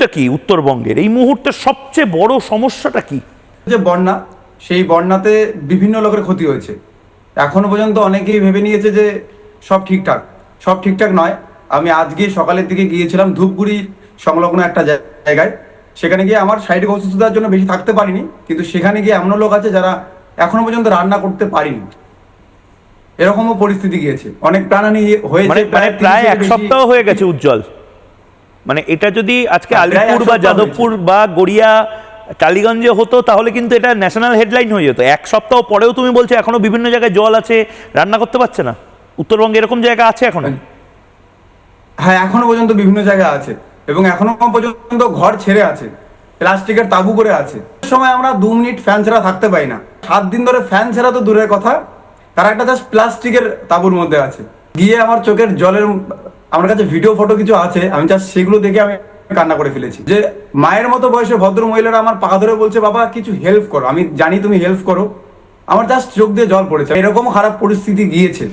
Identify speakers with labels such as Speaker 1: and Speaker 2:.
Speaker 1: পরিস্থিতিটা কি উত্তরবঙ্গের এই মুহূর্তে সবচেয়ে বড় সমস্যাটা কি?
Speaker 2: যে বন্যা, সেই বন্যাতে বিভিন্ন লোকের ক্ষতি হয়েছে। এখনো পর্যন্ত অনেকেই ভেবে নিয়েছে যে সব ঠিকঠাক। সব ঠিকঠাক নয়। আমি আজকে সকালের দিকে গিয়েছিলাম ধূপগুড়ি সংলগ্ন একটা জায়গায়। সেখানে গিয়ে আমার শারীরিক অসুস্থতার জন্য বেশি থাকতে পারিনি, কিন্তু সেখানে গিয়ে এমনও লোক আছে যারা এখনো পর্যন্ত রান্না করতে পারিনি। এরকমও পরিস্থিতি গিয়েছে, অনেক প্রাণহানি হয়েছে।
Speaker 1: মানে প্রায় এক সপ্তাহ হয়ে গেছে উজ্জ্বল। মানে এটা যদি আজকে আলিপুর বা যাদবপুর বা গড়িয়া টালিগঞ্জে হতো তাহলে কিন্তু এটা ন্যাশনাল হেডলাইন হয়ে যেত। এক সপ্তাহ পরেও তুমি বলছো এখনো বিভিন্ন জায়গায় জল আছে, রান্না করতে পারছে না। উত্তরবঙ্গে এরকম জায়গা আছে এখনো?
Speaker 2: হ্যাঁ, এখনো পর্যন্ত বিভিন্ন জায়গা আছে, এবং এখনো পর্যন্ত ঘর ছেড়ে আছে, প্লাস্টিকের তাঁবু করে আছে। সময় আমরা 2 মিনিট ফ্যান ছাড়া থাকতে পারি না। 7 দিন ধরে ফ্যান ছাড়া তো দূরের কথা, তারা একটা জাস্ট প্লাস্টিকের তাঁবুর মধ্যে আছে। গিয়ে আমার চোখের জলের, আমার কাছে ভিডিও ফটো কিছু আছে, আমি জাস্ট সেগুলো দেখে আমি কান্না করে ফেলেছি। যে মায়ের মতো বয়সে ভদ্র মহিলারা আমার পা ধরে বলছে, বাবা কিছু হেল্প করো, আমি জানি তুমি হেল্প করো। আমার জাস্ট চোখ দিয়ে জল পড়েছে। এরকম খারাপ পরিস্থিতি গিয়েছে।